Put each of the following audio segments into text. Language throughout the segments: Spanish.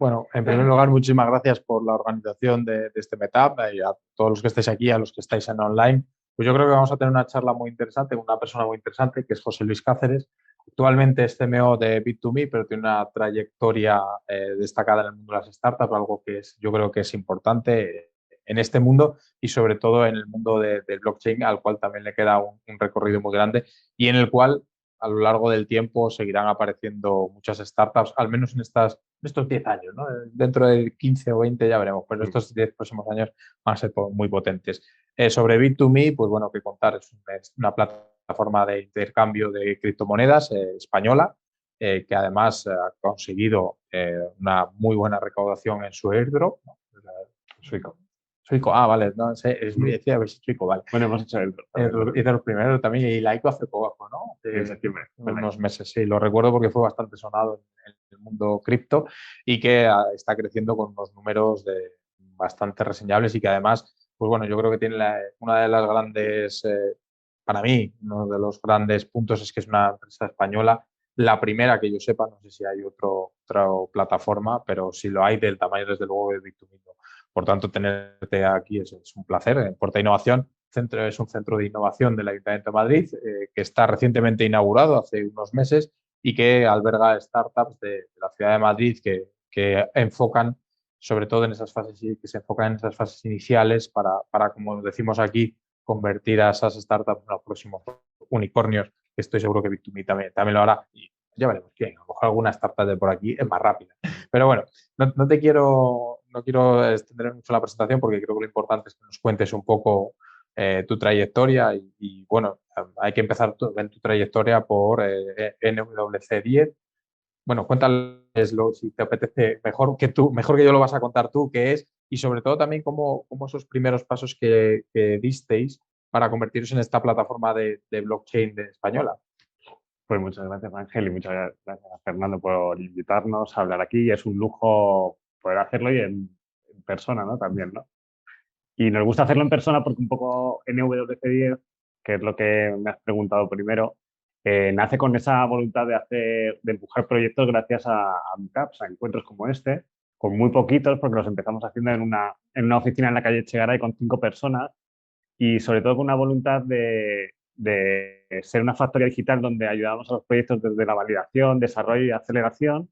Bueno, en primer lugar, muchísimas gracias por la organización de este Meetup y a todos los que estáis aquí, a los que estáis en online. Pues yo creo que vamos a tener una charla muy interesante con una persona muy interesante, que es José Luis Cáceres. Actualmente es CMO de Bit2Me, pero tiene una trayectoria destacada en el mundo de las startups, algo que yo creo que es importante en este mundo y sobre todo en el mundo del blockchain, al cual también le queda un recorrido muy grande y en el cual a lo largo del tiempo seguirán apareciendo muchas startups, al menos en estos 10 años, ¿no? Dentro de 15 o 20 ya veremos, pero estos 10 próximos años van a ser muy potentes. Sobre Bit2Me, pues bueno, que contar, es una plataforma de intercambio de criptomonedas española, que además ha conseguido una muy buena recaudación en su airdrop, ¿no? Suico. Suico, vale, no sé, decía a ver si Suico, vale. Bueno, hemos hecho el Y de los primeros también, y Laico hace poco, ¿no? en septiembre. Unos meses, sí, lo recuerdo porque fue bastante sonado en el mundo cripto y que está creciendo con unos números bastante reseñables y que además, pues bueno, yo creo que tiene una de las grandes, para mí, uno de los grandes puntos es que es una empresa española, la primera que yo sepa, no sé si hay otra plataforma, pero si lo hay del tamaño desde luego de Bit2Me. Por tanto, tenerte aquí es un placer. En Porta Innovación es un centro de innovación del Ayuntamiento de Madrid que está recientemente inaugurado hace unos meses y que alberga startups de la ciudad de Madrid que enfocan sobre todo en esas fases, que se enfocan en esas fases iniciales para, como decimos aquí, convertir a esas startups en los próximos unicornios, que estoy seguro que Bit2Me también lo hará. Y ya veremos quién, a lo mejor alguna startup de por aquí es más rápida. Pero bueno, no quiero extender mucho la presentación porque creo que lo importante es que nos cuentes un poco tu trayectoria y, bueno, hay que empezar en tu trayectoria por NWC10. Bueno, cuéntales si te apetece, mejor que yo lo vas a contar tú, qué es, y sobre todo también cómo esos primeros pasos que disteis para convertiros en esta plataforma de blockchain española. Pues muchas gracias, Ángel, y muchas gracias a Fernando por invitarnos a hablar aquí. Es un lujo poder hacerlo y en persona, ¿no? También, ¿no? Y nos gusta hacerlo en persona porque un poco NWC10, que es lo que me has preguntado primero, nace con esa voluntad de empujar proyectos gracias a meetups, a encuentros como este, con muy poquitos, porque los empezamos haciendo en una oficina en la calle Echegaray con 5 personas y sobre todo con una voluntad de ser una factoría digital donde ayudábamos a los proyectos desde la validación, desarrollo y aceleración,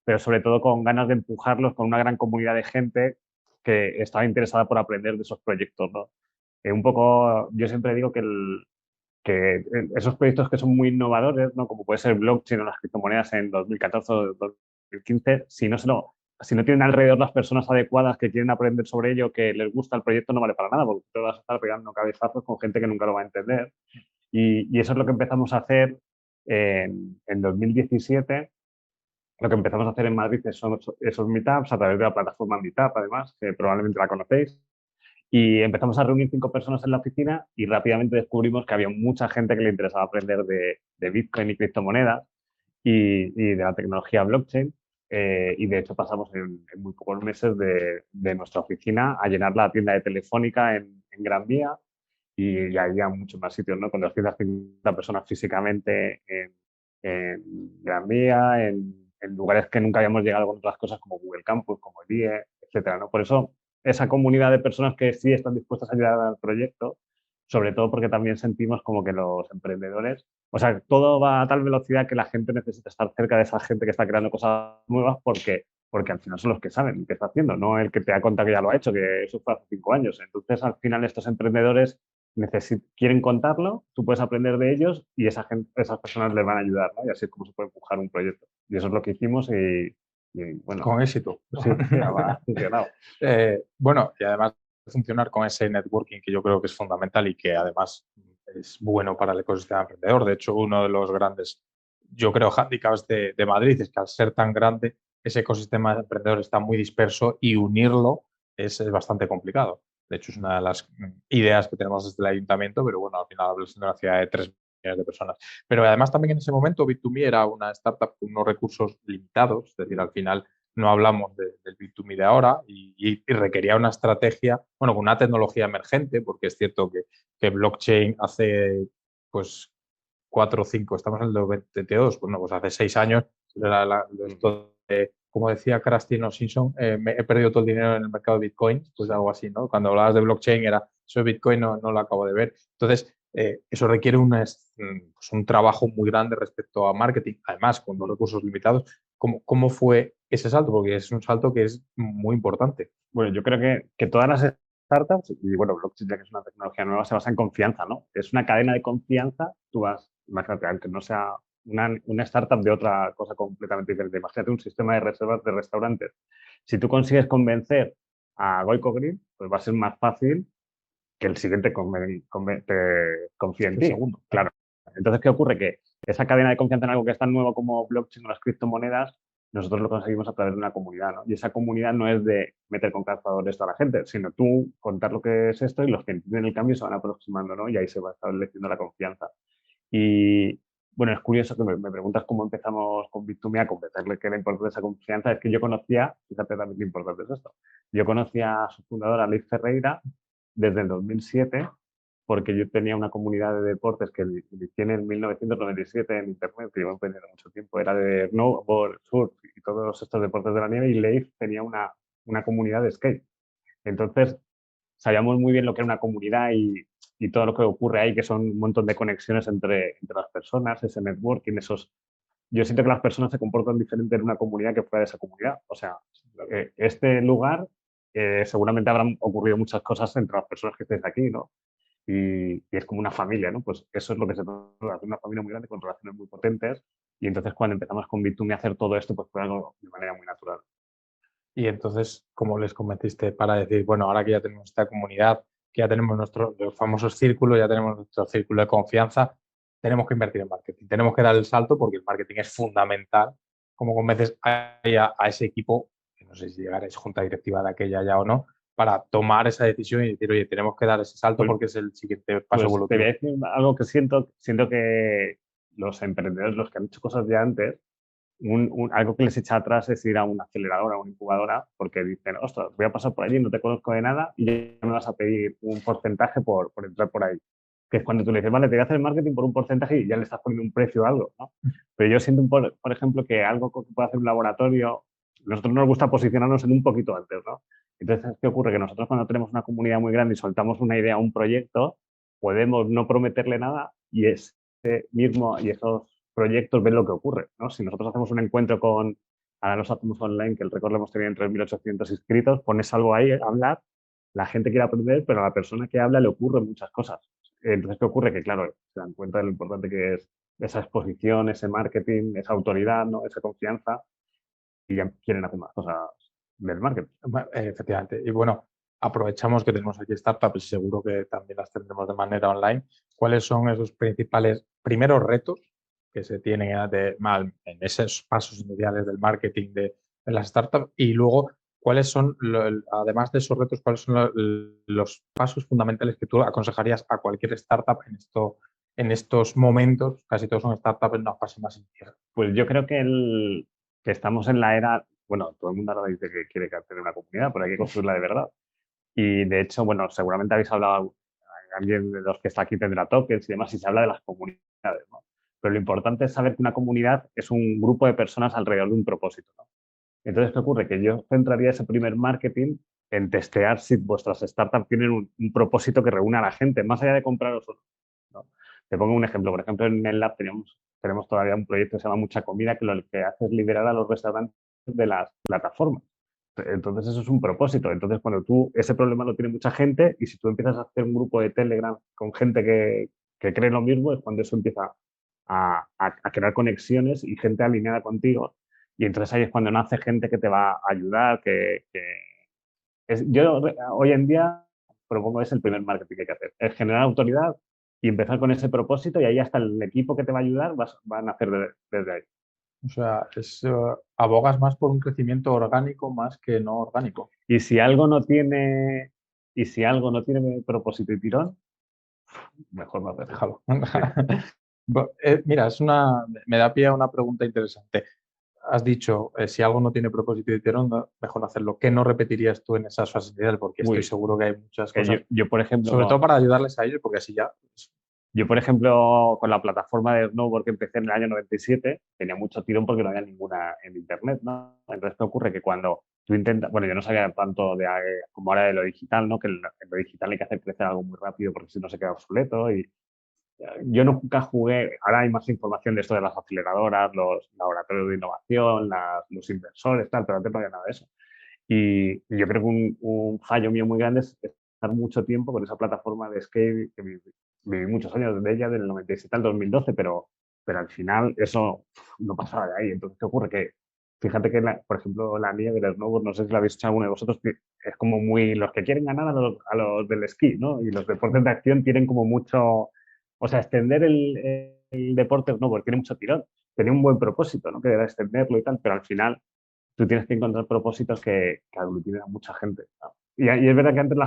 pero sobre todo con ganas de empujarlos con una gran comunidad de gente que estaba interesada por aprender de esos proyectos, ¿no? Un poco, yo siempre digo que esos proyectos que son muy innovadores, ¿no? Como puede ser blockchain o las criptomonedas en 2014 o 2015, si no tienen alrededor las personas adecuadas que quieren aprender sobre ello, que les gusta el proyecto, no vale para nada, porque te vas a estar pegando cabezazos con gente que nunca lo va a entender. Y eso es lo que empezamos a hacer en 2017. Lo que empezamos a hacer en Madrid son esos meetups a través de la plataforma Meetup, además, que probablemente la conocéis. Y empezamos a reunir 5 personas en la oficina y rápidamente descubrimos que había mucha gente que le interesaba aprender de Bitcoin y criptomonedas y de la tecnología blockchain. Y de hecho pasamos en muy pocos meses de nuestra oficina a llenar la tienda de Telefónica en Gran Vía y había muchos más sitios, ¿no? Con 250 personas físicamente en Gran Vía, en lugares que nunca habíamos llegado con otras cosas como Google Campus, como el IE, etcétera, ¿no? Por eso esa comunidad de personas que sí están dispuestas a ayudar al proyecto, sobre todo porque también sentimos como que los emprendedores, o sea, todo va a tal velocidad que la gente necesita estar cerca de esa gente que está creando cosas nuevas porque al final son los que saben qué está haciendo, no el que te ha contado que ya lo ha hecho, que eso fue hace 5 años. Entonces, al final, estos emprendedores quieren contarlo, tú puedes aprender de ellos y esas personas les van a ayudar, ¿no? Y así es como se puede empujar un proyecto. Y eso es lo que hicimos y bueno. Con éxito. Sí, ha funcionado. Bueno, y además de funcionar con ese networking que yo creo que es fundamental y que además es bueno para el ecosistema emprendedor. De hecho, uno de los grandes, yo creo, hándicaps de Madrid es que al ser tan grande, ese ecosistema emprendedor está muy disperso y unirlo es bastante complicado. De hecho, es una de las ideas que tenemos desde el ayuntamiento, pero bueno, al final hablas de una ciudad de 3 millones de personas. Pero además también en ese momento Bit2Me era una startup con unos recursos limitados, es decir, al final no hablamos del Bit2Me de ahora y requería una estrategia, bueno, con una tecnología emergente, porque es cierto que blockchain hace pues 4 o 5, estamos en el 2022, bueno, pues hace 6 años esto como decía Krusty Simpson, he perdido todo el dinero en el mercado de Bitcoin, pues algo así, ¿no? Cuando hablabas de blockchain era, eso de Bitcoin no lo acabo de ver. Entonces, eso requiere pues un trabajo muy grande respecto a marketing, además con los recursos limitados. ¿Cómo fue ese salto? Porque es un salto que es muy importante. Bueno, yo creo que todas las startups, y bueno, blockchain ya que es una tecnología nueva, se basa en confianza, ¿no? Es una cadena de confianza. Tú vas, imagínate, aunque no sea una startup de otra cosa completamente diferente, imagínate un sistema de reservas de restaurantes. Si tú consigues convencer a Goico Green, pues va a ser más fácil que el siguiente te confíe en El ti. segundo. Claro. Entonces, ¿qué ocurre? Que esa cadena de confianza en algo que es tan nuevo como blockchain o las criptomonedas, nosotros lo conseguimos a través de una comunidad, ¿no? Y esa comunidad no es de meter con calzadores toda la gente, sino tú contar lo que es esto y los que entienden el cambio se van aproximando, ¿no? Y ahí se va estableciendo la confianza. Y bueno, es curioso que me preguntas cómo empezamos con Bit2Me a convencerle que era importante esa confianza. Es que yo conocía, fíjate también qué importante es esto, yo conocía a su fundadora, Liz Ferreira, desde el 2007, porque yo tenía una comunidad de deportes que inicié en 1997 en internet, que llevo aprendiendo mucho tiempo, era de snowboard, surf y todos estos deportes de la nieve, y Leif tenía una comunidad de skate. Entonces, sabíamos muy bien lo que era una comunidad y todo lo que ocurre ahí, que son un montón de conexiones entre las personas, ese networking, esos... Yo siento que las personas se comportan diferente en una comunidad que fuera de esa comunidad. O sea, este lugar seguramente habrán ocurrido muchas cosas entre las personas que estéis aquí, ¿no? Y es como una familia, ¿no? Pues eso es lo que se trata, una familia muy grande con relaciones muy potentes. Y entonces cuando empezamos con Bit2Me a hacer todo esto, pues fue algo de manera muy natural. Y entonces, ¿cómo les convenciste para decir, bueno, ahora que ya tenemos esta comunidad, que ya tenemos nuestros famosos círculos, ya tenemos nuestro círculo de confianza, tenemos que invertir en marketing, tenemos que dar el salto porque el marketing es fundamental? ¿Cómo convences a ese equipo, que no sé si llegaréis junta directiva de aquella ya o no, para tomar esa decisión y decir, oye, tenemos que dar ese salto Pues, porque es el siguiente paso pues te voy a evolutivo? decir algo que siento que los emprendedores, los que han hecho cosas ya antes, algo que les echa atrás es ir a una aceleradora, a una incubadora, porque dicen, ostras, voy a pasar por allí, no te conozco de nada y ya me vas a pedir un porcentaje por entrar por ahí. Que es cuando tú le dices, vale, te voy a hacer marketing por un porcentaje y ya le estás poniendo un precio a algo, ¿no? Pero yo siento, por ejemplo, que algo que puede hacer un laboratorio, nosotros nos gusta posicionarnos en un poquito antes, ¿no? Entonces, ¿qué ocurre? Que nosotros cuando tenemos una comunidad muy grande y soltamos una idea, un proyecto, podemos no prometerle nada y ese mismo y esos proyectos ven lo que ocurre, ¿no? Si nosotros hacemos un encuentro ahora los hacemos online, que el récord lo hemos tenido en 3.800 inscritos, pones algo ahí a hablar, la gente quiere aprender, pero a la persona que habla le ocurren muchas cosas. Entonces, ¿qué ocurre? Que, claro, se dan cuenta de lo importante que es esa exposición, ese marketing, esa autoridad, ¿no? Esa confianza, y ya quieren hacer más cosas del marketing. Efectivamente. Y bueno, aprovechamos que tenemos aquí startups y seguro que también las tendremos de manera online. ¿Cuáles son esos principales primeros retos que se tienen en esos pasos iniciales del marketing de las startups? Y luego, ¿cuáles son, además de esos retos, cuáles son los pasos fundamentales que tú aconsejarías a cualquier startup en estos momentos? Casi todos son startups en una fase más inicial. Pues yo creo que estamos en la era, bueno, todo el mundo ahora dice que quiere tener una comunidad, pero hay que construirla de verdad. Y de hecho, bueno, seguramente habéis hablado, alguien de los que está aquí tendrá tokens y demás, y se habla de las comunidades, ¿no? Pero lo importante es saber que una comunidad es un grupo de personas alrededor de un propósito, ¿no? Entonces, ¿qué ocurre? Que yo centraría ese primer marketing en testear si vuestras startups tienen un propósito que reúna a la gente, más allá de compraros o no. Te pongo un ejemplo. Por ejemplo, en el Lab tenemos todavía un proyecto que se llama Mucha Comida, que lo que hace es liberar a los restaurantes de las plataformas. Entonces, eso es un propósito. Entonces, cuando ese problema lo tiene mucha gente y si tú empiezas a hacer un grupo de Telegram con gente que cree lo mismo, es cuando eso empieza a crear conexiones y gente alineada contigo. Y entonces ahí es cuando nace gente que te va a ayudar, yo hoy en día propongo es el primer marketing que hay que hacer, es generar autoridad y empezar con ese propósito y ahí hasta el equipo que te va a ayudar van a hacer desde ahí. O sea, abogas más por un crecimiento orgánico más que no orgánico. Y si algo no tiene, y si algo no tiene propósito y tirón, mejor no hacerlo. Déjalo. Sí. Mira, me da pie a una pregunta interesante. Has dicho, si algo no tiene propósito y tirón, mejor hacerlo. ¿Qué no repetirías tú en esas fases iniciales? Porque estoy Uy, seguro que hay muchas yo, cosas, yo, por ejemplo, sobre todo para ayudarles a ellos, porque así ya Yo, por ejemplo, con la plataforma de snowboard que empecé en el año 97, tenía mucho tirón porque no había ninguna en internet, ¿no? Entonces, ¿qué ocurre? Que cuando tú intentas, bueno, yo no sabía tanto como ahora de lo digital, ¿no? Que en lo digital hay que hacer crecer algo muy rápido porque si no se queda obsoleto. Y yo nunca jugué, ahora hay más información de esto de las aceleradoras, los laboratorios de innovación, los inversores, tal, pero antes no había nada de eso. Y yo creo que un fallo mío muy grande es estar mucho tiempo con esa plataforma de skate, que viví muchos años de ella, del 97 al 2012, pero al final eso no pasaba de ahí. Entonces, ¿qué ocurre? Que fíjate que, por ejemplo, la mía del snowboard, no sé si la habéis hecho alguno de vosotros, que es como muy los que quieren ganar a los del esquí, ¿no? Y los deportes de acción tienen como mucho, o sea, extender el deporte snowboard tiene mucho tirón. Tenía un buen propósito, ¿no? Que era extenderlo y tal, pero al final tú tienes que encontrar propósitos que aglutinen a mucha gente, ¿no? Y es verdad que antes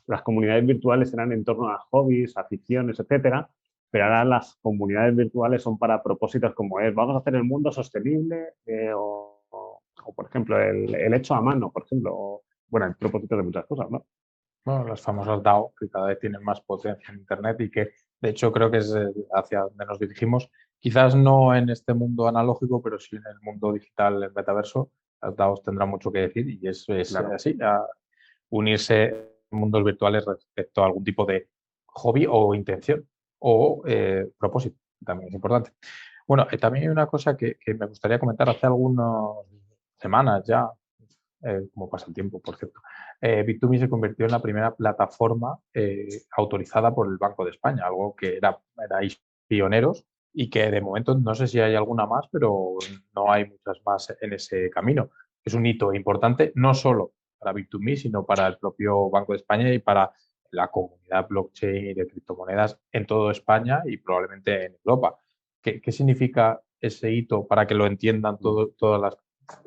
las comunidades virtuales eran en torno a hobbies, aficiones, etcétera, pero ahora las comunidades virtuales son para propósitos como es, vamos a hacer el mundo sostenible, o, por ejemplo, el hecho a mano, por ejemplo, bueno, hay propósitos de muchas cosas, ¿no? Bueno, las famosas DAO, que cada vez tienen más potencia en Internet y que, de hecho, creo que es hacia donde nos dirigimos. Quizás no en este mundo analógico, pero sí en el mundo digital, el metaverso. Las DAOs tendrán mucho que decir y es Claro. así, a unirse en mundos virtuales respecto a algún tipo de hobby o intención o propósito, que también es importante. Bueno, también hay una cosa que me gustaría comentar hace algunas semanas ya, como pasa el tiempo, por cierto. Bit2Me se convirtió en la primera plataforma autorizada por el Banco de España, algo que erais pioneros y que de momento no sé si hay alguna más, pero no hay muchas más en ese camino. Es un hito importante no solo para Bit2Me, sino para el propio Banco de España y para la comunidad blockchain y de criptomonedas en toda España y probablemente en Europa. ¿Qué significa ese hito para que lo entiendan todas las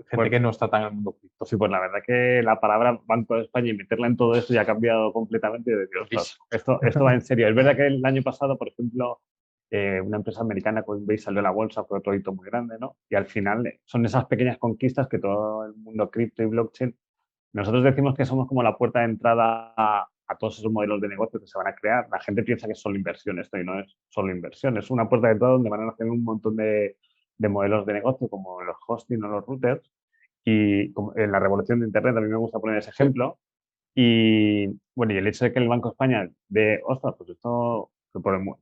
gente Pues, que no está tan en el mundo cripto? sí, pues la verdad que la palabra Banco de España y meterla en todo esto ya ha cambiado completamente. De Dios, Durísimo. esto va en serio. Es verdad que el año pasado, por ejemplo, una empresa americana, Coinbase, salió a la bolsa, fue otro hito muy grande, ¿no? Y al final son esas pequeñas conquistas que todo el mundo cripto y blockchain, nosotros decimos que somos como la puerta de entrada a todos esos modelos de negocio que se van a crear. La gente piensa que es solo inversión esto y no es solo inversión. Es una puerta de entrada donde van a nacer un montón de modelos de negocio como los hosting o los routers. Y en la revolución de Internet, a mí me gusta poner ese Sí. ejemplo. Y bueno, y el hecho de que el Banco de España de, ostras, pues esto,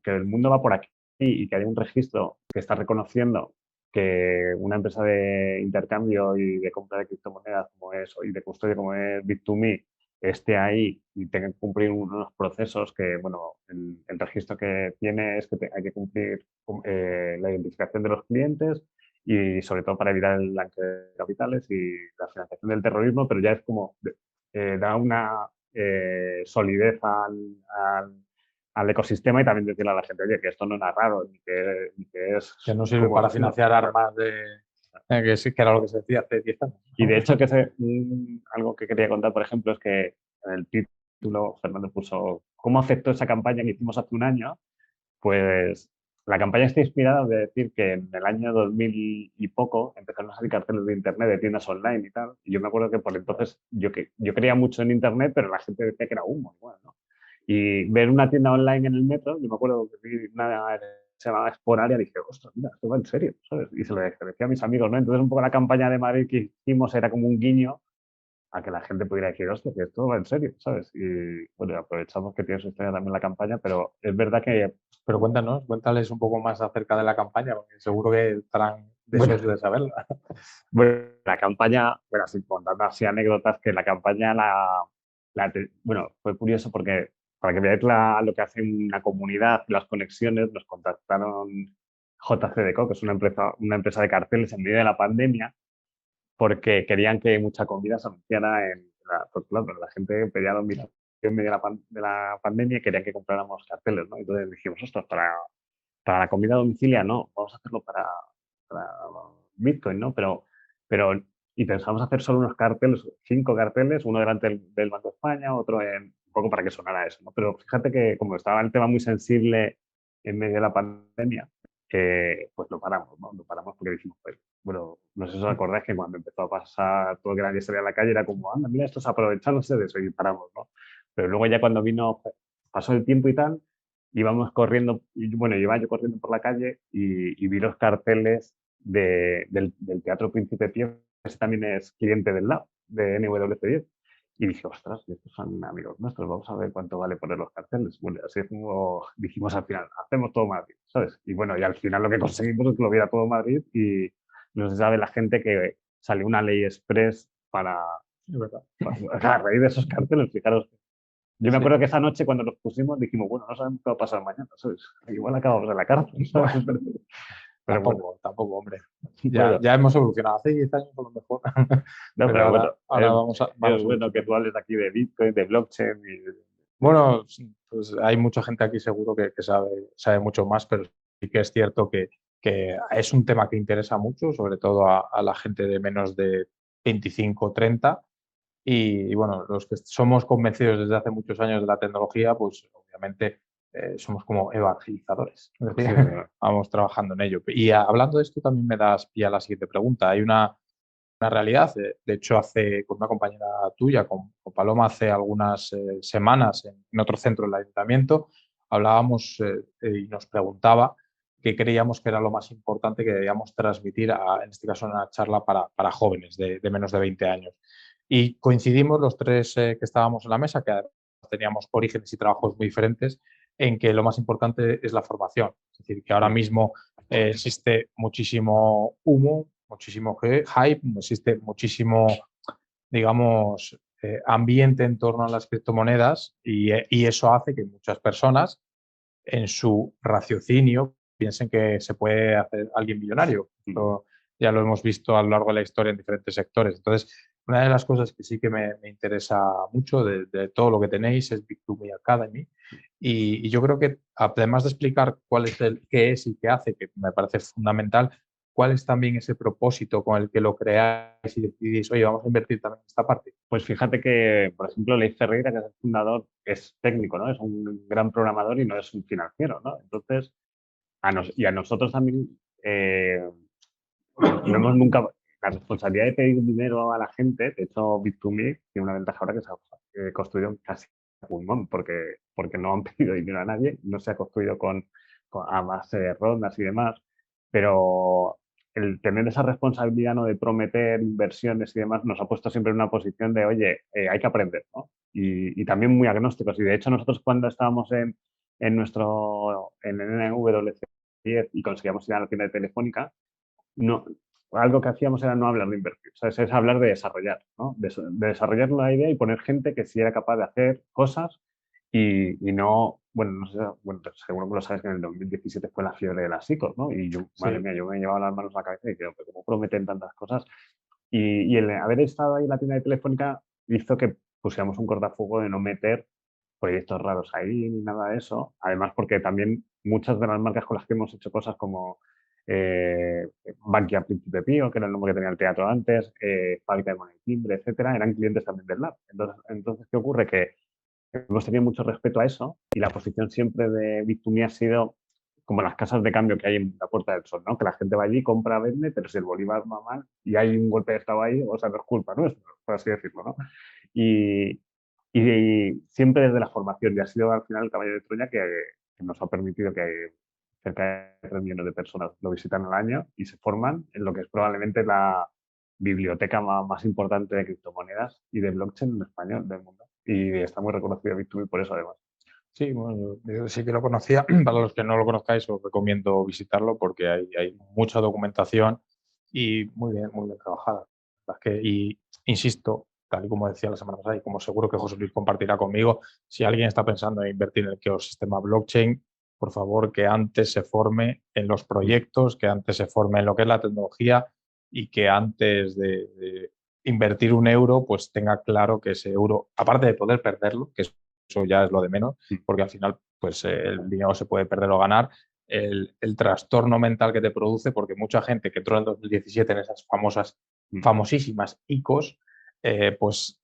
que el mundo va por aquí y que hay un registro que está reconociendo que una empresa de intercambio y de compra de criptomonedas como es, y de custodia como es Bit2Me esté ahí y tenga que cumplir unos procesos que, bueno, el registro que tiene es que hay que cumplir la identificación de los clientes y sobre todo para evitar el blanqueo de capitales y la financiación del terrorismo, pero ya es como da una solidez al ecosistema y también decirle a la gente, oye, que esto no es raro, ni que es Que no sirve como para financiar armas que sí, que era lo que se decía hace 10 años. y de hecho, algo que quería contar, por ejemplo, es que en el título Fernando puso cómo afectó esa campaña que hicimos hace un año. Pues la campaña está inspirada de decir que en el año 2000 y poco empezaron a salir carteles de internet de tiendas online y tal. Y yo me acuerdo que por entonces yo creía mucho en internet, pero la gente decía que era humo igual, ¿no? Y ver una tienda online en el metro, yo me acuerdo que vi una que se llamaba Sporalia y dije, ostras, mira, esto va en serio, ¿sabes? Y se lo decía a mis amigos, ¿no? Entonces un poco la campaña de Madrid que hicimos era como un guiño a que la gente pudiera decir, hostia, que esto va en serio, ¿sabes? Y bueno, aprovechamos que tiene su historia también la campaña, pero es verdad que, Pero cuéntales un poco más acerca de la campaña, porque seguro que estarán bueno, deseosos de saberla. bueno, la campaña, bueno, así contando así anécdotas, que la campaña bueno, fue curioso porque para que veáis lo que hace una comunidad, las conexiones, nos contactaron JCDecaux, que es una empresa de carteles en medio de la pandemia, porque querían que mucha comida se anunciara pues claro, la gente pedía domicilio en medio de la pandemia y querían que compráramos carteles, ¿no? Entonces dijimos, ostras, para la comida a domicilia no, vamos a hacerlo para Bitcoin, ¿no? Y pensamos hacer solo unos carteles, 5 carteles, uno delante del Banco de España, otro un poco para que sonara eso, ¿no? Pero fíjate que como estaba el tema muy sensible en medio de la pandemia, pues lo paramos, ¿no? Lo paramos porque dijimos, pues, bueno, no sé si os acordáis que cuando empezó a pasar todo el que nadie salía a la calle era como, anda, mira, estos aprovechándose de eso y paramos, ¿no? Pero luego ya cuando pasó el tiempo y tal, íbamos corriendo, bueno, iba yo corriendo por la calle y vi los carteles del Teatro Príncipe Pío, que ese también es cliente del lab, de NWC10. Y dije, ostras, estos son amigos nuestros, vamos a ver cuánto vale poner los carteles. Bueno, así es como dijimos al final, hacemos todo Madrid, ¿sabes? Y bueno, y al final lo que conseguimos es que lo viera todo Madrid y no se sabe la gente que salió una ley express Es verdad. a raíz de esos carteles, fijaros. Yo me Sí. acuerdo que esa noche cuando nos pusimos dijimos, bueno, no sabemos qué va a pasar mañana, ¿sabes? Igual acabamos en la cárcel, ¿sabes? Pero bueno, Tampoco, hombre. bueno, Ya hemos evolucionado. Hace 10 años a lo mejor. no, Pero pero bueno, ahora es vamos bueno que evolucionando. tú hables aquí de Bitcoin, de blockchain y Bueno, sí, pues hay mucha gente aquí seguro que sabe mucho más, pero sí que es cierto que es un tema que interesa mucho, sobre todo a la gente de menos de 25 30. Y bueno, los que somos convencidos desde hace muchos años de la tecnología, pues obviamente somos como evangelizadores. Es sí, decir, vamos trabajando en ello. Y hablando de esto, también me das pie a la siguiente pregunta. Hay una realidad. De hecho, con una compañera tuya, con Paloma, hace algunas semanas en otro centro del ayuntamiento, hablábamos y nos preguntaba qué creíamos que era lo más importante que debíamos transmitir, en este caso, en una charla para jóvenes de menos de 20 años. Y coincidimos los tres que estábamos en la mesa, que además teníamos orígenes y trabajos muy diferentes, en que lo más importante es la formación. Es decir, que ahora mismo existe muchísimo humo, muchísimo hype, existe muchísimo, digamos, ambiente en torno a las criptomonedas y eso hace que muchas personas en su raciocinio piensen que se puede hacer alguien millonario. Esto ya lo hemos visto a lo largo de la historia en diferentes sectores. Entonces, una de las cosas que sí que me interesa mucho de todo lo que tenéis es Bit2Me Academy. Y yo creo que además de explicar qué es y qué hace, que me parece fundamental, cuál es también ese propósito con el que lo creáis y decidís, oye, vamos a invertir también en esta parte. pues fíjate que, por ejemplo, Leif Ferreira, que es el fundador, es técnico, ¿no? Es un gran programador y no es un financiero, ¿no? Entonces, y a nosotros también no hemos nunca, la responsabilidad de pedir dinero a la gente, de hecho, Bit2Me tiene una ventaja ahora que se ha construido casi a pulmón, porque no han pedido dinero a nadie, no se ha construido a base de rondas y demás, pero el tener esa responsabilidad, ¿no? De prometer inversiones y demás nos ha puesto siempre en una posición de, oye, hay que aprender, ¿no? Y también muy agnósticos. Y de hecho nosotros cuando estábamos en NWC10 y conseguíamos ir a la tienda de Telefónica, no, algo que hacíamos era no hablar de invertir, ¿sabes? Es hablar de desarrollar, ¿no? De desarrollar una idea y poner gente que sí era capaz de hacer cosas y no, bueno, no sé, bueno, seguro que lo sabes que en el 2017 fue la fiebre de las ICOs, ¿no? Y yo, madre Sí. mía, yo me llevaba las manos a la cabeza y digo, pero ¿cómo prometen tantas cosas? Y el haber estado ahí en la tienda de Telefónica hizo que pusiéramos un cortafuego de no meter proyectos raros ahí ni nada de eso. Además, porque también muchas de las marcas con las que hemos hecho cosas como eh, Bankia Príncipe Pío, que era el nombre que tenía el teatro antes, Fábrica de Moneda y Timbre, etcétera, eran clientes también del Lab. Entonces, ¿qué ocurre? Que hemos tenido mucho respeto a eso y la posición siempre de Bit2Me ha sido como las casas de cambio que hay en la Puerta del Sol, ¿no? Que la gente va allí, compra, vende, pero si el bolívar va mal y hay un golpe de estado ahí, o sea, no es culpa nuestra, por así decirlo, ¿no? Y, y siempre desde la formación, y ha sido al final el caballo de Troya que nos ha permitido que cerca de 3 millones de personas lo visitan al año y se forman en lo que es probablemente la biblioteca más importante de criptomonedas y de blockchain en español del mundo. Y está muy reconocido Bit2Me por eso, además. Sí, bueno, yo sí que lo conocía. Para los que no lo conozcáis, os recomiendo visitarlo porque hay mucha documentación y muy bien trabajada. Y insisto, tal y como decía la semana pasada y como seguro que José Luis compartirá conmigo, si alguien está pensando en invertir en el ecosistema blockchain, por favor, que antes se forme en los proyectos, que antes se forme en lo que es la tecnología y que antes de invertir un euro, pues tenga claro que ese euro, aparte de poder perderlo, que eso ya es lo de menos, porque al final pues el dinero se puede perder o ganar, el trastorno mental que te produce, porque mucha gente que entró en el 2017 en esas famosísimas ICOs, pues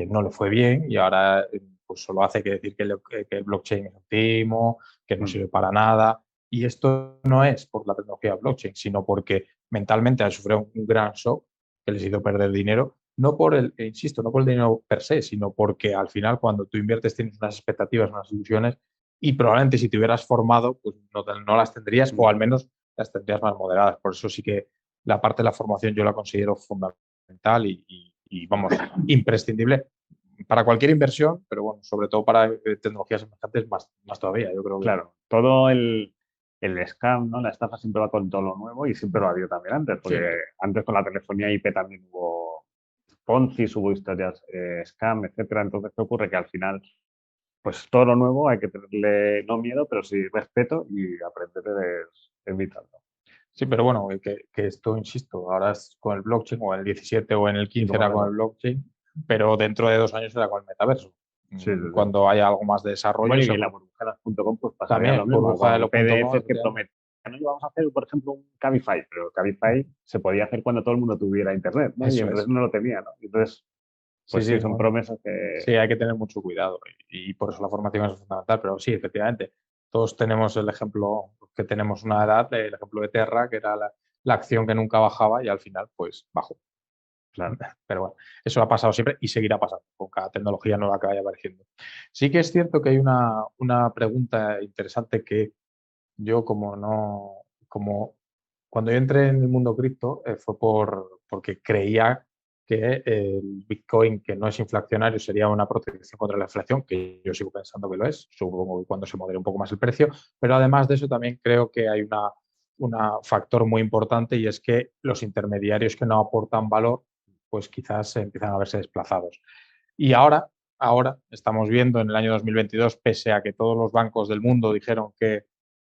no le fue bien y ahora pues solo hace que decir que el blockchain es un timo, que no sirve para nada. Y esto no es por la tecnología blockchain, sino porque mentalmente han sufrido un gran shock que les hizo perder dinero, no por insisto, no por el dinero per se, sino porque al final cuando tú inviertes tienes unas expectativas, unas ilusiones y probablemente si te hubieras formado, pues no las tendrías o al menos las tendrías más moderadas. Por eso sí que la parte de la formación yo la considero fundamental y, vamos, imprescindible para cualquier inversión, pero bueno, sobre todo para tecnologías emergentes más todavía, yo creo que. Claro, todo el scam, ¿no? La estafa siempre va con todo lo nuevo y siempre lo ha habido también antes, Sí, porque antes con la telefonía IP también hubo Ponzi, hubo historias scam, etcétera. Entonces, ¿qué ocurre? Que al final, pues todo lo nuevo hay que tenerle no miedo, pero sí respeto y aprender a evitarlo. sí, pero bueno, que esto, insisto, ahora es con el blockchain o en el 17 o en el 15 Luego era con el verlo. blockchain, pero dentro de 2 años será con el metaverso. Sí, sí, sí. Cuando haya algo más de desarrollo, Bueno, y en la burbujadas.com pues pasaría lo también mismo, burbuja de con lo punto com, PDFs que efectivamente. prometían. ¿No? Y vamos a hacer, por ejemplo, un Cabify, pero Cabify se podía hacer cuando todo el mundo tuviera internet, ¿no? Y Eso entonces es. no lo tenía, ¿no? Y entonces, Sí, pues sí, sí, son promesas que... sí, hay que tener mucho cuidado y por eso la formación es fundamental, pero sí, efectivamente, todos tenemos el ejemplo que tenemos una edad, el ejemplo de Terra, que era la acción que nunca bajaba y al final, pues, bajó. Claro. Pero bueno, eso ha pasado siempre y seguirá pasando con cada tecnología nueva que vaya apareciendo. Sí que es cierto que hay una pregunta interesante que yo como no, como cuando yo entré en el mundo cripto fue porque creía que el Bitcoin, que no es inflacionario, sería una protección contra la inflación, que yo sigo pensando que lo es, supongo que cuando se modere un poco más el precio, pero además de eso también creo que hay una factor muy importante y es que los intermediarios que no aportan valor, pues quizás empiezan a verse desplazados. Y ahora estamos viendo en el año 2022, pese a que todos los bancos del mundo dijeron que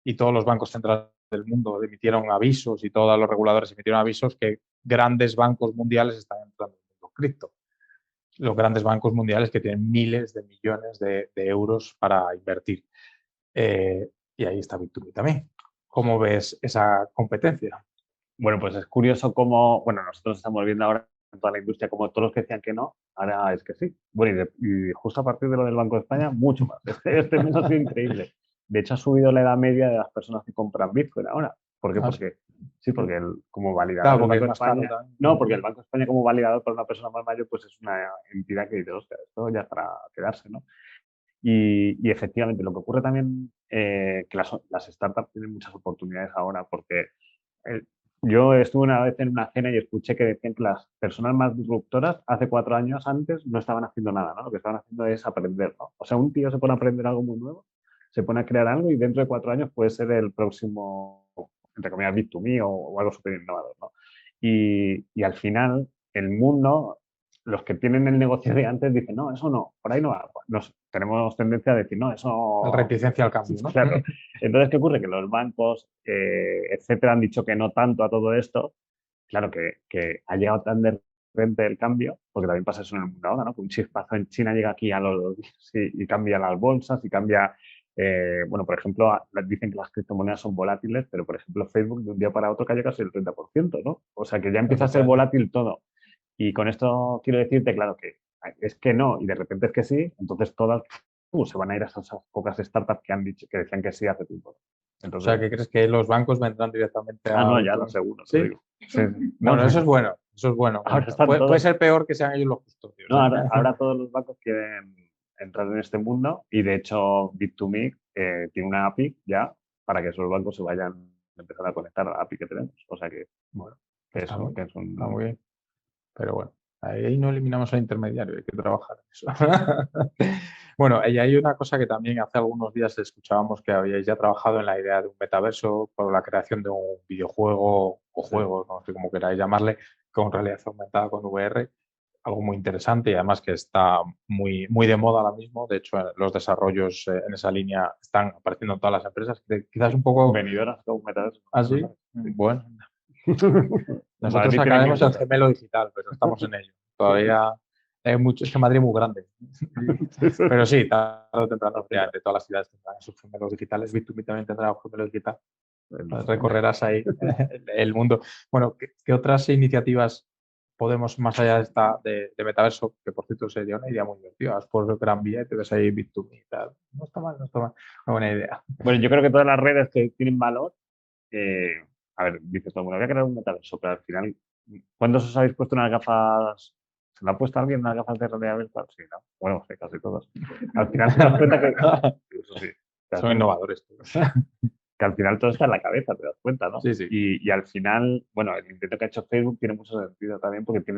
y todos los bancos centrales del mundo emitieron avisos y todos los reguladores emitieron avisos que grandes bancos mundiales están entrando en el mundo cripto. Los grandes bancos mundiales que tienen miles de millones de euros para invertir. Y ahí está Bit2Me también. ¿Cómo ves esa competencia? Bueno, pues es curioso cómo, bueno, nosotros estamos viendo ahora en toda la industria como todos los que decían que no, ahora es que sí. Bueno, y justo a partir de lo del Banco de España, mucho más. Este mes ha sido increíble. De hecho, ha subido la edad media de las personas que compran Bitcoin ahora. ¿Por qué? Ah, sí. Porque sí, porque como validador Claro, del porque es Banco de más caro España, también. no, porque el Banco de España como validador para una persona más mayor, pues es una entidad que dice, hostia, esto ya es para quedarse, ¿no? Y efectivamente, lo que ocurre también, que las startups tienen muchas oportunidades ahora, porque eh, yo estuve una vez en una cena y escuché que decían que las personas más disruptoras hace 4 años antes no estaban haciendo nada, ¿no? Lo que estaban haciendo es aprender, ¿no? O sea, un tío se pone a aprender algo muy nuevo, se pone a crear algo y dentro de 4 años puede ser el próximo, entre comillas, Bit2Me o algo súper innovador, ¿no? Y al final, el mundo, los que tienen el negocio de antes dicen, no, eso no, por ahí no va. Tenemos tendencia a decir, no, La eso... reticencia al cambio, ¿no? Claro. Entonces, ¿qué ocurre? Que los bancos, etcétera, han dicho que no tanto a todo esto. Claro que ha llegado tan de repente el cambio, porque también pasa eso en el mundo ahora, ¿no? Que un chispazo en China llega aquí a los 2 días y cambia las bolsas y cambia, bueno, por ejemplo, dicen que las criptomonedas son volátiles, pero por ejemplo Facebook de un día para otro cayó casi el 30%, ¿no? O sea que ya empieza a ser Efectivamente. volátil todo. Y con esto quiero decirte, claro, que es que no y de repente es que sí, entonces todas se van a ir a esas pocas startups que han dicho, que decían que sí hace tiempo. O sea, Entonces, ¿qué crees que los bancos vendrán directamente ah, a no, ya lo Bit2Me? seguro, te lo ¿Sí? digo. Sí, sí. No, Bueno, eso es bueno, eso es bueno. ahora están Puede todos, ser peor que sean ellos los custodios, no, ¿eh? ahora todos los bancos quieren entrar en este mundo y de hecho Bit2Me tiene una API ya para que esos bancos se vayan a empezar a conectar a la API que tenemos. O sea Bueno, que está eso, bien, que es está un... muy bien. Pero bueno, ahí no eliminamos al intermediario, hay que trabajar en eso. Bueno, y hay una cosa que también hace algunos días escuchábamos que habíais ya trabajado en la idea de un metaverso por la creación de un videojuego o Sí. juego, no sé cómo queráis llamarle, con realidad aumentada con VR, algo muy interesante y además que está muy de moda ahora mismo. De hecho, los desarrollos en esa línea están apareciendo en todas las empresas. Quizás un poco Venidoras con metaverso. así. Bueno, nosotros Madrid tiene mil sacaremos el cosas. gemelo digital, pero estamos en ello. Todavía hay mucho, es que Madrid es muy grande. Pero sí, tarde o temprano, efectivamente, todas las ciudades tendrán sus gemelos digitales. Bit2Me también tendrá un gemelo digital. Recorrerás ahí el mundo. Bueno, ¿qué otras iniciativas podemos, más allá de esta de metaverso, que por cierto sería una idea muy divertida? Vas por Gran Vía y te ves ahí Bit2Me y tal. No está mal, no está mal. Una buena idea. Bueno, yo creo que todas las redes que tienen valor, a ver, dices todo el mundo, voy a crear un metaverso, pero al final, ¿cuántos os habéis puesto unas gafas? ¿Se lo ha puesto alguien unas gafas de realidad virtual? Sí, ¿no? Bueno, sí, casi todos. Al final te das cuenta que, eso sí, Son innovadores. Que al final todo está en la cabeza, te das cuenta, ¿no? Sí, sí. Y al final, bueno, el intento que ha hecho Facebook tiene mucho sentido también porque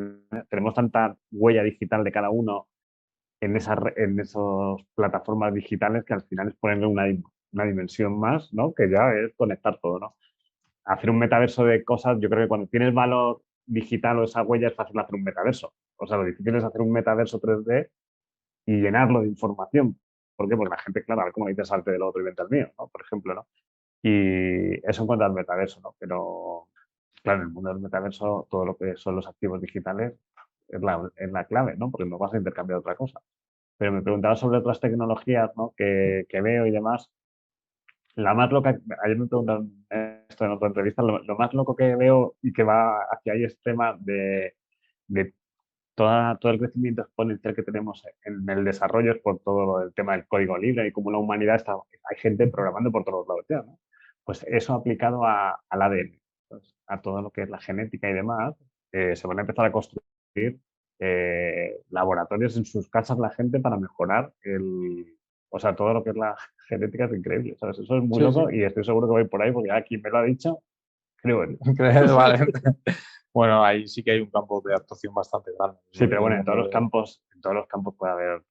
tenemos tanta huella digital de cada uno en esas plataformas digitales que al final es ponerle una dimensión más, ¿no? Que ya es conectar todo, ¿no? Hacer un metaverso de cosas, yo creo que cuando tienes valor digital o esa huella es fácil hacer un metaverso. O sea, lo difícil es hacer un metaverso 3D y llenarlo de información. ¿Por qué? Porque la gente, claro, a ver cómo dices salte del otro y vente al mío, ¿no? Por ejemplo, ¿no? Y eso en cuanto al metaverso, ¿no? Pero, claro, en el mundo del metaverso, todo lo que son los activos digitales es la clave, ¿no? Porque no vas a intercambiar otra cosa. Pero me preguntaba sobre otras tecnologías, ¿no? que veo y demás. La más loca, ayer me preguntaron esto en otra entrevista, lo más loco que veo y que va hacia ahí es tema de todo el crecimiento exponencial que tenemos en el desarrollo es por todo el tema del código libre y como la humanidad está, hay gente programando por todos lados ya, ¿no? Pues eso aplicado al ADN, pues, a todo lo que es la genética y demás, se van a empezar a construir laboratorios en sus casas la gente para mejorar o sea, todo lo que es la genética es increíble, ¿sabes? Eso es muy Sí, sí. loco y estoy seguro que voy por ahí porque aquí me lo ha dicho, creo en él. Vale. Bueno, ahí sí que hay un campo de actuación bastante grande. Sí, pero El bueno, en todos mundo los campos, puede haber,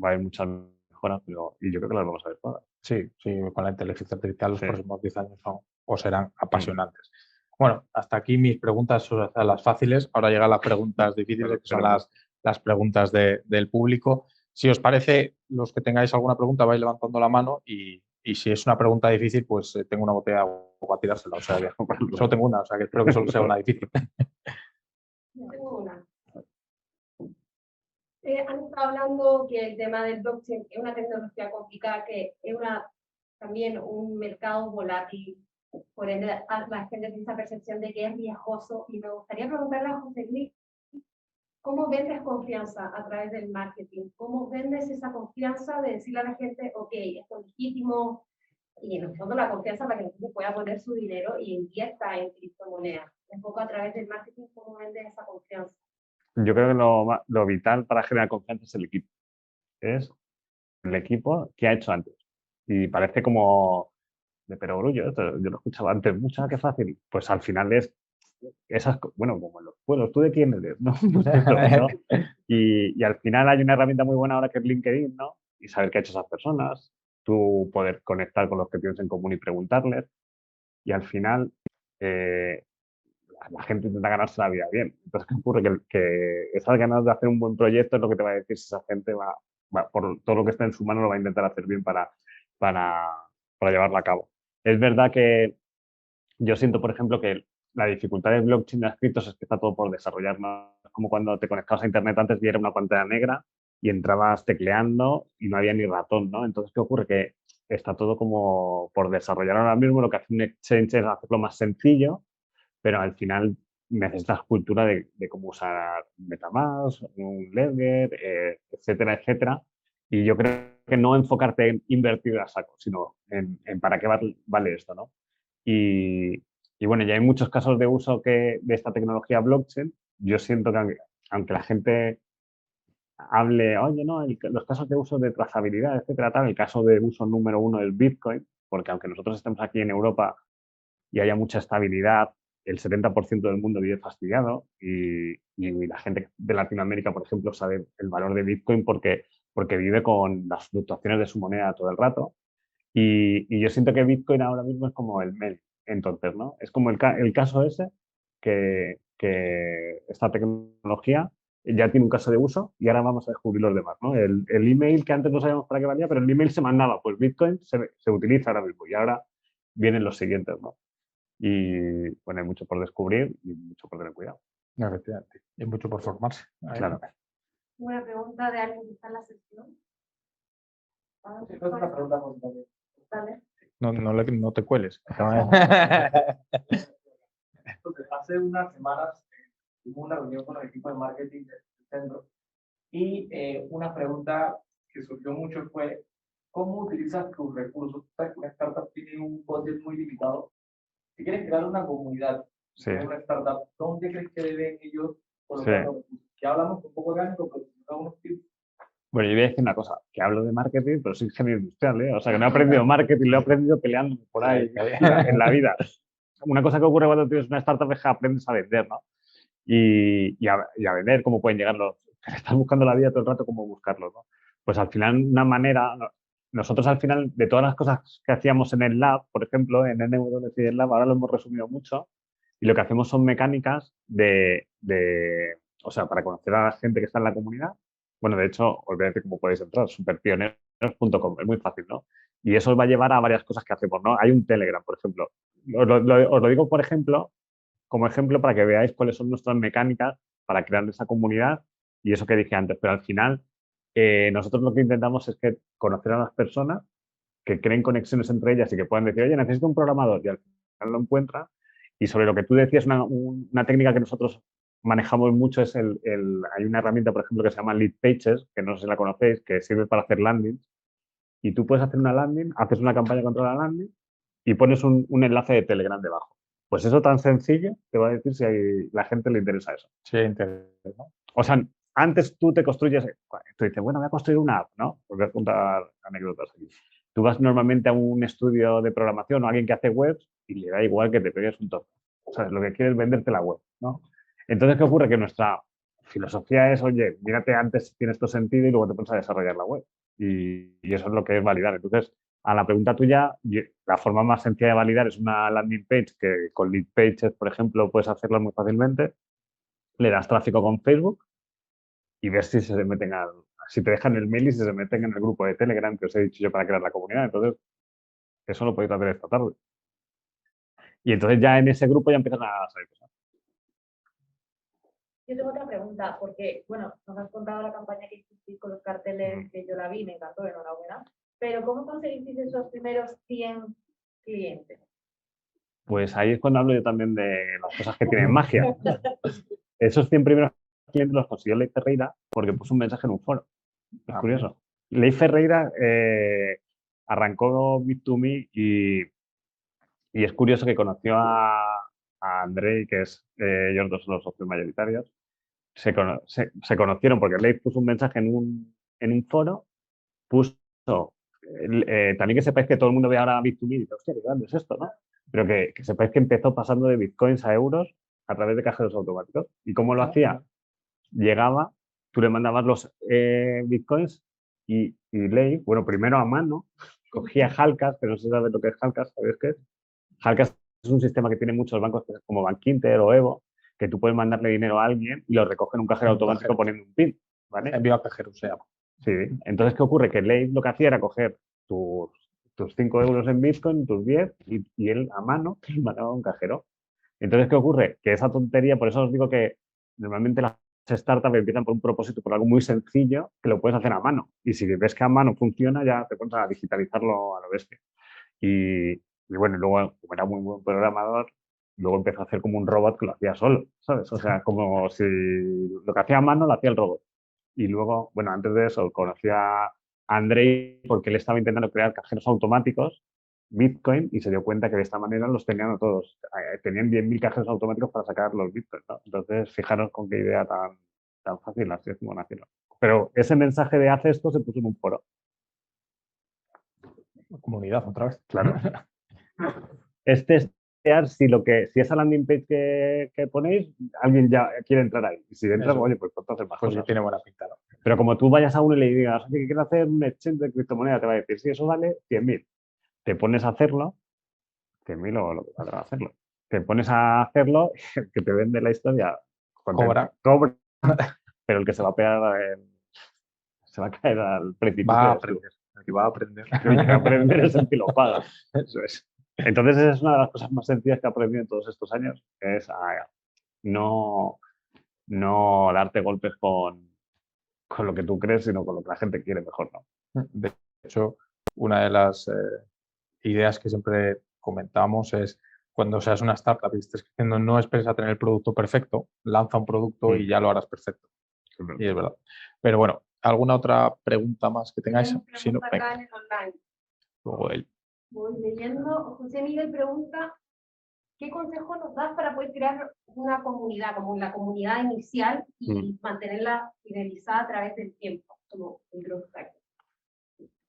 va a haber muchas mejoras, y yo creo que las vamos a ver todas. Sí, sí, con la inteligencia artificial los Sí. próximos 10 años son o serán apasionantes. Bueno, hasta aquí mis preguntas son las fáciles. Ahora llegan las preguntas difíciles, que son las preguntas del público. Si os parece, los que tengáis alguna pregunta, vais levantando la mano y si es una pregunta difícil, pues tengo una botella de agua para tirársela. O sea, que solo tengo una, o sea, que espero que solo sea una difícil. Yo tengo una. Han estado hablando que el tema del blockchain es una tecnología complicada, que es también un mercado volátil, por ende la gente tiene esa percepción de que es riesgoso, y me gustaría preguntarle a José Luis, ¿cómo vendes confianza a través del marketing? ¿Cómo vendes esa confianza de decirle a la gente, ok, esto es legítimo, y en el fondo la confianza para que la gente pueda poner su dinero y invierta en criptomonedas? Un poco a través del marketing, ¿cómo vendes esa confianza? Yo creo que lo vital para generar confianza es el equipo. Es el equipo que ha hecho antes. Y parece como de perogrullo, yo lo escuchaba antes, mucho, qué fácil. Pues al final es bueno, como en los pueblos, ¿tú de quién eres? ¿No? Pues eso, ¿no? Y al final hay una herramienta muy buena ahora que es LinkedIn, ¿no? Y saber qué ha hecho esas personas, tú poder conectar con los que tienes en común y preguntarles. Y al final, eh, la gente intenta ganarse la vida bien. Entonces, ¿qué ocurre? Que esas ganas de hacer un buen proyecto es lo que te va a decir si esa gente por todo lo que está en su mano, lo va a intentar hacer bien para, para llevarlo a cabo. Es verdad que yo siento, por ejemplo, que la dificultad de blockchain de criptos es que está todo por desarrollar, ¿no? Es como cuando te conectabas a internet antes y era una pantalla negra y entrabas tecleando y no había ni ratón, ¿no? Entonces, ¿qué ocurre? Que está todo como por desarrollar ahora mismo. Lo que hace un exchange es hacerlo más sencillo, pero al final necesitas cultura de cómo usar MetaMask, un Ledger, etcétera, etcétera. Y yo creo que no enfocarte en invertir a saco, sino en para qué vale esto, ¿no? Y bueno, ya hay muchos casos de uso de esta tecnología blockchain. Yo siento que aunque la gente hable, oye, no, los casos de uso de trazabilidad, etcétera, tal, el caso de uso número uno es Bitcoin, porque aunque nosotros estemos aquí en Europa y haya mucha estabilidad, el 70% del mundo vive fastidiado y la gente de Latinoamérica, por ejemplo, sabe el valor de Bitcoin porque vive con las fluctuaciones de su moneda todo el rato. Y yo siento que Bitcoin ahora mismo es como el MEL, entonces, ¿no? Es como el caso ese que esta tecnología ya tiene un caso de uso y ahora vamos a descubrir los demás, ¿no? El email que antes no sabíamos para qué valía, pero el email se mandaba, pues Bitcoin se utiliza ahora mismo y ahora vienen los siguientes, ¿no? Y bueno, hay mucho por descubrir y mucho por tener cuidado. Efectivamente. Y mucho por formarse. Claro. Una pregunta de alguien que está en la sesión. Es una pregunta también. Vale. No te cueles. Entonces, hace unas semanas tuvimos una reunión con el equipo de marketing del centro y una pregunta que surgió mucho fue: ¿cómo utilizas tus recursos? Sabes que una startup tiene un budget muy limitado. Si quieres crear una comunidad, Sí. una startup, ¿dónde crees que deben ellos colocar Sí. los recursos? Ya hablamos un poco orgánico, pero si no, unos tips. Bueno, yo voy a decir una cosa, que hablo de marketing, pero soy ingeniero industrial, ¿eh? O sea, que no he aprendido marketing, lo he aprendido peleando por ahí en la vida. Una cosa que ocurre cuando tienes una startup es que aprendes a vender, ¿no? Y a vender cómo pueden llegar los... Estás buscando la vida todo el rato, cómo buscarlos, ¿no? Pues al final, una manera... Nosotros al final, de todas las cosas que hacíamos en el lab, por ejemplo, en NWC y el lab, ahora lo hemos resumido mucho, y lo que hacemos son mecánicas o sea, para conocer a la gente que está en la comunidad. Bueno, de hecho, olvídate cómo podéis entrar, superpioneros.com, es muy fácil, ¿no? Y eso os va a llevar a varias cosas que hacemos, ¿no? Hay un Telegram, por ejemplo. Os lo digo, por ejemplo, como ejemplo para que veáis cuáles son nuestras mecánicas para crear esa comunidad y eso que dije antes. Pero al final, nosotros lo que intentamos es que conocer a las personas, que creen conexiones entre ellas y que puedan decir, oye, necesito un programador, y al final lo encuentran. Y sobre lo que tú decías, una técnica que nosotros manejamos mucho es hay una herramienta, por ejemplo, que se llama Lead Pages, que no sé si la conocéis, que sirve para hacer landings. Y tú puedes hacer una landing, haces una campaña contra la landing y pones un enlace de Telegram debajo. Pues eso tan sencillo te va a decir si a la gente le interesa eso. Sí, interesa, ¿no? O sea, antes tú te construyes, tú dices, bueno, voy a construir una app, ¿no? Os voy a contar anécdotas aquí. Tú vas normalmente a un estudio de programación o a alguien que hace webs y le da igual que te pegues un toque. O sea, lo que quieres es venderte la web, ¿no? Entonces, ¿qué ocurre? Que nuestra filosofía es, oye, mírate antes si tiene esto sentido y luego te pones a desarrollar la web. Y eso es lo que es validar. Entonces, a la pregunta tuya, la forma más sencilla de validar es una landing page que con Lead Pages, por ejemplo, puedes hacerlo muy fácilmente. Le das tráfico con Facebook y ves si se meten si te dejan el mail y si se meten en el grupo de Telegram que os he dicho yo para crear la comunidad. Entonces, eso lo podéis hacer esta tarde. Y entonces ya en ese grupo ya empiezan a salir cosas. Yo tengo otra pregunta, porque, bueno, nos has contado la campaña que hiciste con los carteles, que yo la vi, me encantó, enhorabuena. Pero, ¿cómo conseguiste esos primeros 100 clientes? Pues ahí es cuando hablo yo también de las cosas que tienen magia. Esos 100 primeros clientes los consiguió Leif Ferreira porque puso un mensaje en un foro. Es curioso. Leif Ferreira arrancó Bit2Me y es curioso que conoció a Andrei, que es ellos dos son los socios mayoritarios. Se conocieron porque Leif puso un mensaje en un foro, puso también que sepáis que todo el mundo ve ahora Bit2Me y dice, hostia, qué grande es esto, ¿no? Pero que sepáis que empezó pasando de bitcoins a euros a través de cajeros automáticos. ¿Y cómo lo hacía? Llegaba, tú le mandabas los bitcoins y Leif, bueno, primero a mano, cogía Halcas, que no sé si sabes lo que es Halcas, ¿sabéis qué es? Halcas es un sistema que tiene muchos bancos como Bankinter o Evo, que tú puedes mandarle dinero a alguien y lo recoge en un cajero automático poniendo un PIN, ¿vale? Envío a cajero, se llama. Sí. Entonces, ¿qué ocurre? Que Leif lo que hacía era coger tus 5 euros en Bitcoin, tus 10, y él a mano los mandaba a un cajero. Entonces, ¿qué ocurre? Que esa tontería, por eso os digo que normalmente las startups empiezan por un propósito, por algo muy sencillo, que lo puedes hacer a mano. Y si ves que a mano funciona, ya te pones a digitalizarlo a lo bestia. Y bueno, luego, como era muy buen programador, luego empezó a hacer como un robot que lo hacía solo, ¿sabes? O sea, como si lo que hacía a mano lo hacía el robot. Y luego, bueno, antes de eso conocí a Andrei porque él estaba intentando crear cajeros automáticos, Bitcoin, y se dio cuenta que de esta manera los tenían todos. Tenían 10.000 cajeros automáticos para sacar los Bitcoins, ¿no? Entonces, fijaros con qué idea tan fácil así es como nació. Pero ese mensaje de hace esto se puso en un foro. Comunidad, otra vez. Claro. Es testear si esa landing page que ponéis, alguien ya quiere entrar ahí. Y si entra, oye, pues entonces más pues cosas. sí, tiene buena pinta, ¿no? Pero como tú vayas a uno y le digas, oye, que quiero hacer un exchange de criptomoneda, te va a decir, sí, eso vale 100.000. Te pones a hacerlo, 100.000 o lo que valdrá hacerlo. Te pones a hacerlo, el que te vende la historia, Cobra. Pero el que se va a pegar, se va a caer al precipicio. Va a aprender. El que va a aprender. El que va a aprender es el que lo paga. Eso es. Entonces, esa es una de las cosas más sencillas que he aprendido en todos estos años, es a no darte golpes con lo que tú crees, sino con lo que la gente quiere mejor, ¿no? De hecho, una de las ideas que siempre comentamos es cuando seas una startup y estés creciendo, no esperes a tener el producto perfecto, lanza un producto y ya lo harás perfecto. Y es verdad. Pero bueno, ¿alguna otra pregunta más que tengáis? Si no, acá en el online. luego él. Voy leyendo. José Miguel pregunta, ¿qué consejo nos das para poder crear una comunidad, como la comunidad inicial, y mantenerla fidelizada a través del tiempo, como el growth hacker?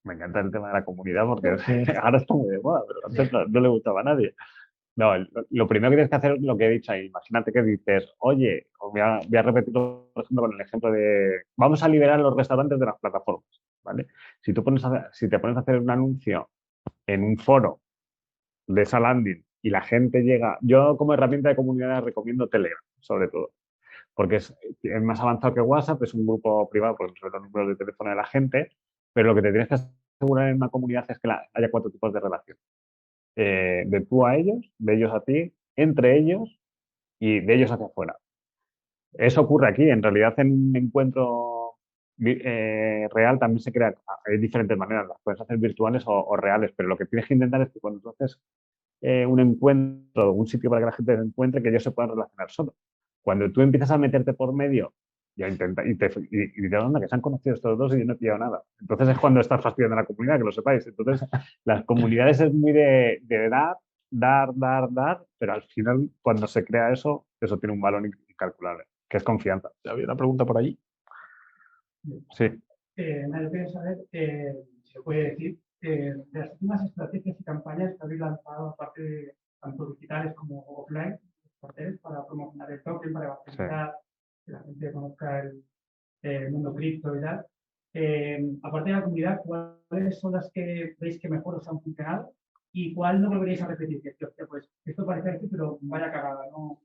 Me encanta el tema de la comunidad porque ahora está muy de moda, pero antes no le gustaba a nadie. No, lo primero que tienes que hacer es lo que he dicho ahí. Imagínate que dices, oye, voy a repetirlo, por ejemplo, con el ejemplo de, vamos a liberar los restaurantes de las plataformas, ¿vale? Si te pones a hacer un anuncio en un foro de esa landing y la gente llega, yo como herramienta de comunidad recomiendo Telegram, sobre todo, porque es más avanzado que WhatsApp, es un grupo privado, porque no son los números de teléfono de la gente, pero lo que te tienes que asegurar en una comunidad es que haya 4 tipos de relación. De tú a ellos, de ellos a ti, entre ellos y de ellos hacia afuera. Eso ocurre aquí. En realidad, en un encuentro real también se crea. Hay diferentes maneras, las puedes hacer virtuales o reales, pero lo que tienes que intentar es que cuando tú haces un encuentro, un sitio para que la gente se encuentre, que ellos se puedan relacionar solos. Cuando tú empiezas a meterte por medio y te onda que se han conocido estos dos y yo no he pillado nada. Entonces es cuando estás fastidiando a la comunidad, que lo sepáis. Entonces, las comunidades es muy de dar, pero al final, cuando se crea eso tiene un valor incalculable, que es confianza. Había una pregunta por allí. Sí. Yo quería saber, si se puede decir, de las últimas estrategias y campañas que habéis lanzado, aparte de tanto digitales como offline, carteles para promocionar el token, para evangelizar, que la gente conozca el mundo cripto y tal. Aparte de la comunidad, ¿cuáles son las que veis que mejor os han funcionado? ¿Y cuál no volveréis a repetir? Pues esto parece así, pero vaya cagada, ¿no?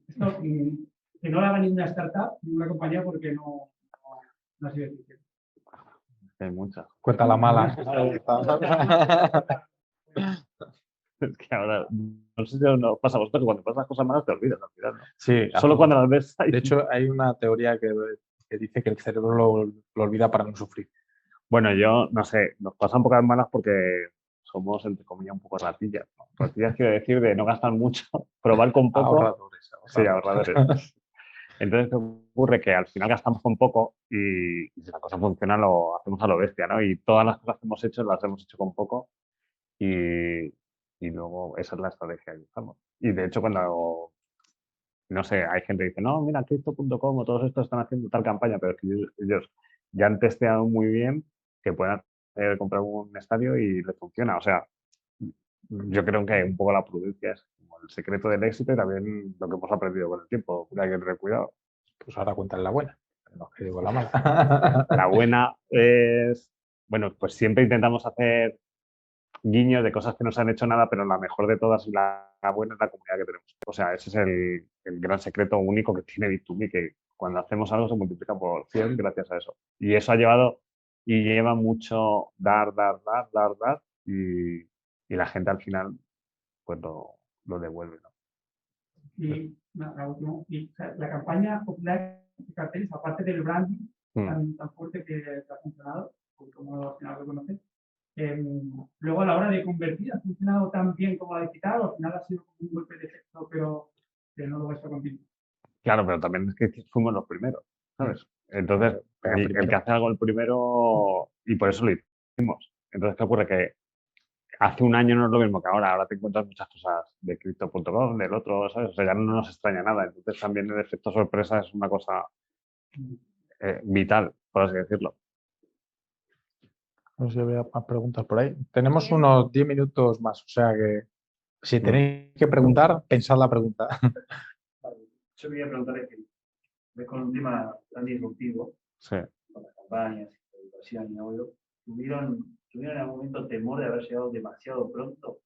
Esto, que no lo haga ninguna startup, ninguna compañía, porque no ha sido difícil. Hay muchas. Cuenta la mala. Es que ahora, no sé si nos pasa a vosotros, cuando pasan cosas malas te olvidas al final, ¿no? Sí, Solo cuando las ves. De hecho, hay una teoría que dice que el cerebro lo olvida para no sufrir. Bueno, yo no sé, nos pasan pocas malas porque somos, entre comillas, un poco ratillas, ¿no? Ratillas quiero decir de no gastar mucho, probar con poco. Ahorradores. Sí, ahorradores. Entonces, ¿qué ocurre? Que al final gastamos con poco y si la cosa funciona lo hacemos a lo bestia, ¿no? Y todas las cosas que hemos hecho las hemos hecho con poco y luego esa es la estrategia que usamos. Y de hecho, cuando, no sé, hay gente que dice, no, mira, Crypto.com o todos estos están haciendo tal campaña, pero es que ellos ya han testeado muy bien que pueden comprar un estadio y les funciona. O sea, yo creo que un poco la prudencia es como el secreto del éxito y también lo que hemos aprendido con el tiempo. Hay que tener cuidado. Pues ahora cuentan la buena. No, que digo la mala. La buena es, bueno, pues siempre intentamos hacer guiños de cosas que no se han hecho nada, pero la mejor de todas y la buena es la comunidad que tenemos. O sea, ese es el gran secreto único que tiene Bit2Me, que cuando hacemos algo se multiplica por 100 gracias a eso. Y eso ha llevado y lleva mucho dar y la gente al final pues lo devuelve, ¿no? Y la última, la campaña popular de carteles, aparte del branding tan fuerte que ha funcionado, como al final lo conoces, luego a la hora de convertir, ¿ha funcionado tan bien como la digital o al final ha sido como un golpe de efecto, pero que no lo vais a continuar? Claro, pero también es que fuimos los primeros, ¿sabes? Entonces, el que hace algo el primero, y por eso lo hicimos. Entonces, ¿qué ocurre? Que hace un año no es lo mismo que ahora. Ahora te encuentras muchas cosas de Crypto.com, del otro, ¿sabes? O sea, ya no nos extraña nada. Entonces, también el efecto sorpresa es una cosa vital, por así decirlo. No sé si había más preguntas por ahí. Tenemos unos 10 minutos más, o sea que si tenéis que preguntar, pensad la pregunta. Yo quería preguntarle que ves con un tema tan disruptivo, Sí. con las campañas, la educación y audio, ¿tuvieron en algún momento temor de haber llegado demasiado pronto?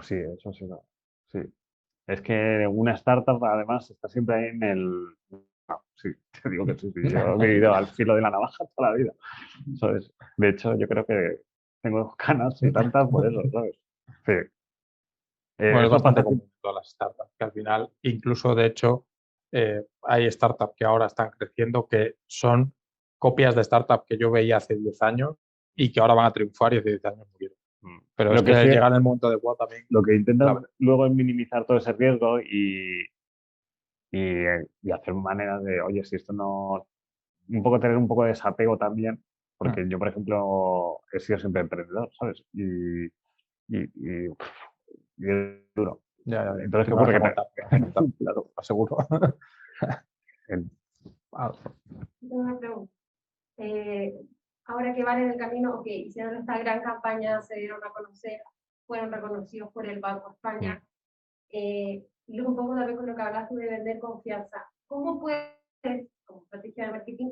Sí, eso sí. No. Sí. Es que una startup, además, está siempre ahí en el... No, sí, te digo que sí. Yo he vivido al filo de la navaja toda la vida, ¿sabes? De hecho, yo creo que tengo canas y tantas por eso, ¿sabes? Sí. Bueno, es eso bastante pasa común en todas las startups, que al final, incluso de hecho, hay startups que ahora están creciendo que son copias de startups que yo veía hace 10 años y que ahora van a triunfar y hace 10 años murieron. Pero Lo es que sí, llegar en el momento adecuado también. lo que intento clave. luego es minimizar todo ese riesgo y hacer maneras de, oye, si esto no... Un poco tener un poco de desapego también, porque yo, por ejemplo, he sido siempre emprendedor, ¿sabes? Y es duro. Ya, Entonces, ¿qué ocurre? Que claro, aseguro. Tengo una pregunta. Ahora ahora que van en el camino, que hicieron esta gran campaña, se dieron a conocer, fueron reconocidos por el Banco de España. Y luego un poco también con lo que hablas tú de vender confianza. ¿Cómo puedes, como estrategia de marketing,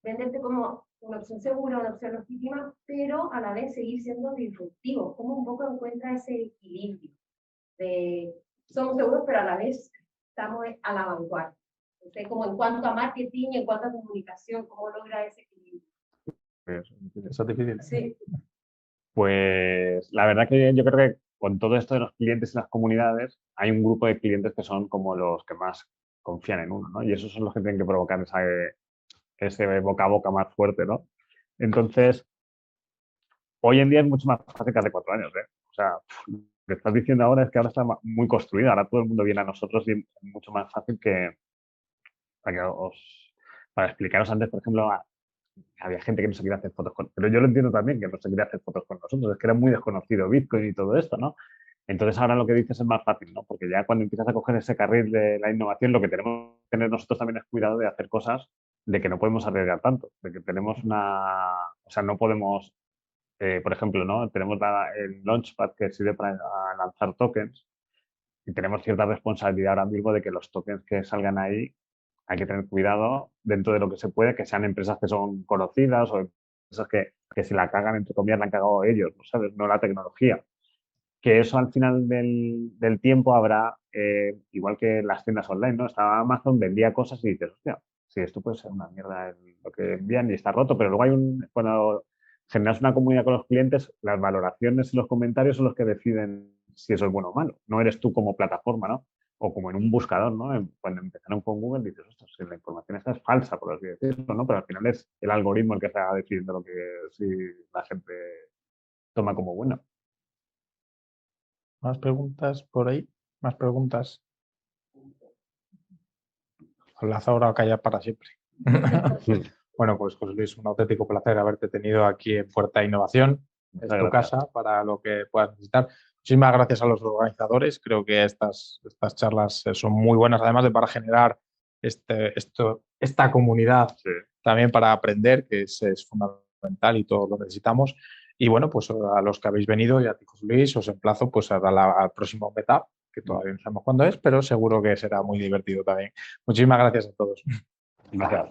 venderte como una opción segura, una opción legítima, pero a la vez seguir siendo disruptivo? ¿Cómo un poco encuentra ese equilibrio de somos seguros, pero a la vez estamos a la vanguardia? Entonces, como en cuanto a marketing, en cuanto a comunicación, ¿cómo logra ese equilibrio? Eso es difícil. Sí. Pues la verdad que yo creo que con todo esto de los clientes y las comunidades, hay un grupo de clientes que son como los que más confían en uno, ¿no? Y esos son los que tienen que provocar ese boca a boca más fuerte, ¿no? Entonces, hoy en día es mucho más fácil que hace 4 años, ¿eh? O sea, lo que estás diciendo ahora es que ahora está muy construido, ahora todo el mundo viene a nosotros y es mucho más fácil que para explicaros antes, por ejemplo, había gente que no se quería hacer fotos con, pero yo lo entiendo también, que no se quería hacer fotos con nosotros, es que era muy desconocido Bitcoin y todo esto, ¿no? Entonces ahora lo que dices es más fácil, ¿no? Porque ya cuando empiezas a coger ese carril de la innovación, lo que tenemos que tener nosotros también es cuidado de hacer cosas de que no podemos arriesgar tanto, de que tenemos o sea, no podemos, por ejemplo, ¿no? Tenemos el Launchpad que sirve para lanzar tokens y tenemos cierta responsabilidad ahora mismo de que los tokens que salgan ahí hay que tener cuidado dentro de lo que se puede, que sean empresas que son conocidas o empresas que si la cagan, entre comillas, la han cagado ellos, ¿no sabes? No la tecnología. Que eso al final del tiempo habrá, igual que las tiendas online, ¿no? Estaba Amazon, vendía cosas y dices, hostia, sí, esto puede ser una mierda lo que envían y está roto, pero luego cuando generas una comunidad con los clientes, las valoraciones y los comentarios son los que deciden si eso es bueno o malo. No eres tú como plataforma, ¿no? O como en un buscador, ¿no? Cuando empezaron con Google dices, ostras, si la información esta es falsa, por así decirlo, ¿no? Pero al final es el algoritmo el que está decidiendo si la gente toma como bueno. ¿Más preguntas por ahí? ¿Más preguntas? Enlazo ahora a callar para siempre. Bueno, pues José Luis, un auténtico placer haberte tenido aquí en Puerta de Innovación. Es tu casa para lo que puedas necesitar. Muchísimas gracias a los organizadores. Creo que estas charlas son muy buenas, además de para generar esta comunidad también para aprender, que es fundamental y todos lo necesitamos. Y bueno, pues a los que habéis venido y a ti, José Luis, os emplazo pues al próximo Meetup, que todavía no sabemos cuándo es, pero seguro que será muy divertido también. Muchísimas gracias a todos. Gracias.